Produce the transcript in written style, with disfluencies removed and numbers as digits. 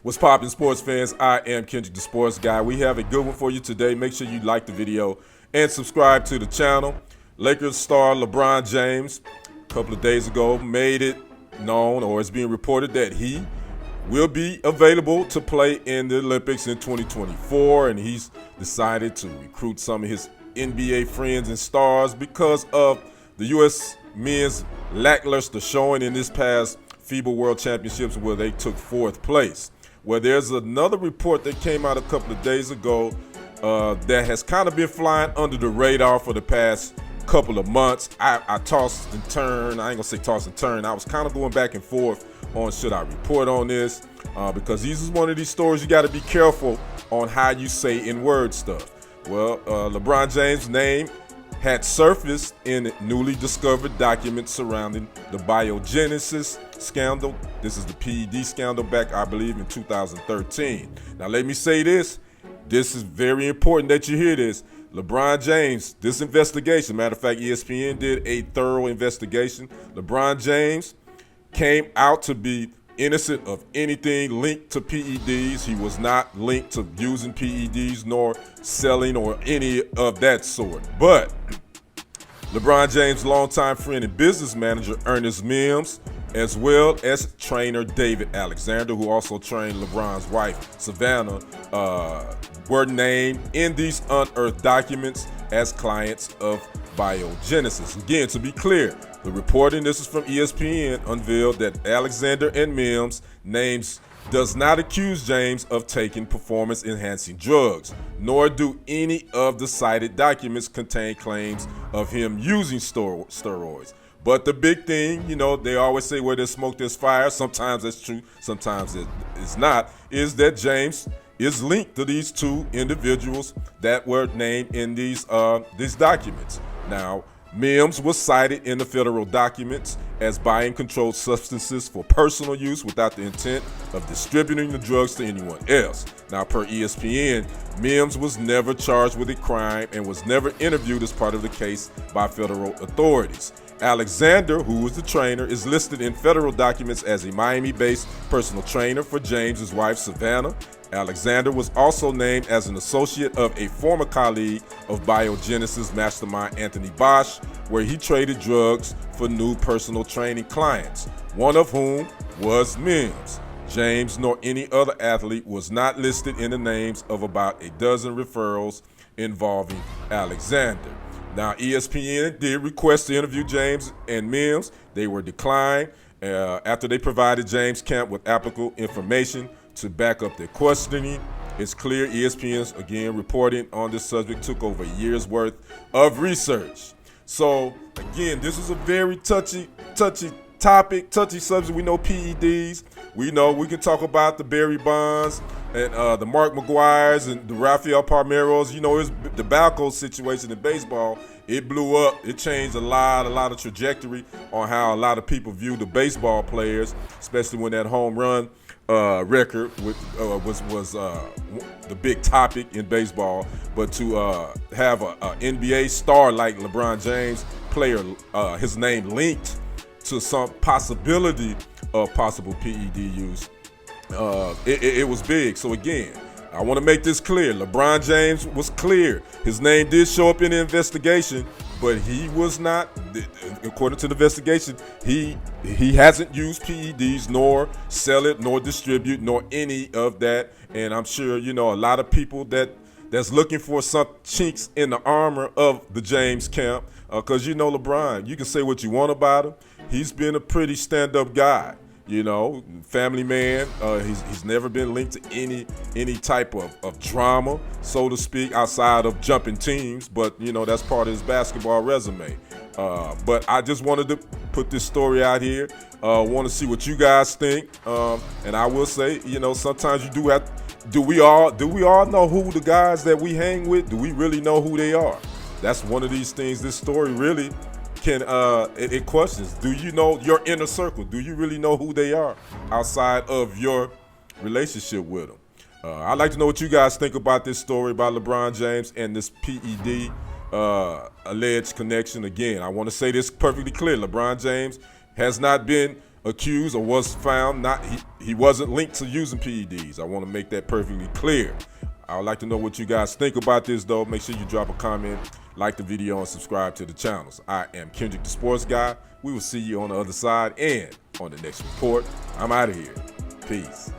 What's poppin', sports fans? I am Kendrick, the sports guy. We have a good one for you today. Make sure you like the video and subscribe to the channel. Lakers star LeBron James, a couple of days ago, made it known, or it's being reported, that he will be available to play in the Olympics in 2024, and he's decided to recruit some of his NBA friends and stars because of the U.S. men's lackluster showing in this past FIBA World Championships, where they took fourth place. Well, there's another report that came out a couple of days ago that has kind of been flying under the radar for the past couple of months. I tossed and turned. I ain't gonna say toss and turn. I was kind of going back and forth on should I report on this because this is one of these stories you got to be careful on how you say in word stuff. Well, LeBron James' name had surfaced in newly discovered documents surrounding the biogenesis scandal. This is the PED scandal back, I believe, in 2013. Now, let me say this. This is very important that you hear this. LeBron James, this investigation, matter of fact, ESPN did a thorough investigation. LeBron James came out to be innocent of anything linked to PEDs. He was not linked to using PEDs nor selling or any of that sort. But LeBron James' longtime friend and business manager Ernest Mims, as well as trainer David Alexander, who also trained LeBron's wife Savannah, were named in these unearthed documents as clients of biogenesis. Again, to be clear, the reporting, this is from ESPN, unveiled that Alexander and Mims' names does not accuse James of taking performance-enhancing drugs, nor do any of the cited documents contain claims of him using steroids. But the big thing, you know, they always say where there's smoke, there's fire. Sometimes that's true, sometimes it's not, is that James is linked to these two individuals that were named in these documents. Now, Mims was cited in the federal documents as buying controlled substances for personal use without the intent of distributing the drugs to anyone else. Now, per ESPN, Mims was never charged with a crime and was never interviewed as part of the case by federal authorities. Alexander, who was the trainer, is listed in federal documents as a Miami-based personal trainer for James's wife, Savannah. Alexander was also named as an associate of a former colleague of biogenesis mastermind Anthony Bosch, where he traded drugs for new personal training clients, one of whom was Mims. James nor any other athlete was not listed in the names of about a dozen referrals involving Alexander. Now, ESPN did request to interview James and Mims. They were declined after they provided James Camp with applicable information to back up their questioning. It's clear ESPN's, again, reporting on this subject took over a year's worth of research. So, again, this is a very touchy topic, touchy subject. We know PEDs. We know we can talk about the Barry Bonds and the Mark McGuires and the Rafael Palmeiros. You know, it's the Balco situation in baseball. It blew up. It changed a lot of trajectory on how a lot of people view the baseball players, especially when that home run record was the big topic in baseball. But to have a NBA star like LeBron James, player, his name linked to some possibility of possible PED use, it was big. So again, I want to make this clear. LeBron James was clear. His name did show up in the investigation, but he was not, according to the investigation, he hasn't used PEDs, nor sell it, nor distribute, nor any of that. And I'm sure, you know, a lot of people that's looking for some chinks in the armor of the James camp, because you know LeBron, you can say what you want about him. He's been a pretty stand-up guy. You know, family man. He's never been linked to any type of drama, so to speak, outside of jumping teams. But, you know, that's part of his basketball resume. But I just wanted to put this story out here. Want to see what you guys think. And I will say, you know, sometimes you do have. Do we all know who the guys that we hang with? Do we really know who they are? That's one of these things. This story really can it questions. Do you know your inner circle? Do you really know who they are outside of your relationship with them? I'd like to know what you guys think about this story about LeBron James and this PED alleged connection. Again, I want to say this perfectly clear. LeBron James has not been accused or was found not, he wasn't linked to using PEDs. I want to make that perfectly clear. I would like to know what you guys think about this, though. Make sure you drop a comment, like the video, and subscribe to the channels. I am Kendrick the Sports Guy. We will see you on the other side and on the next report. I'm out of here. Peace.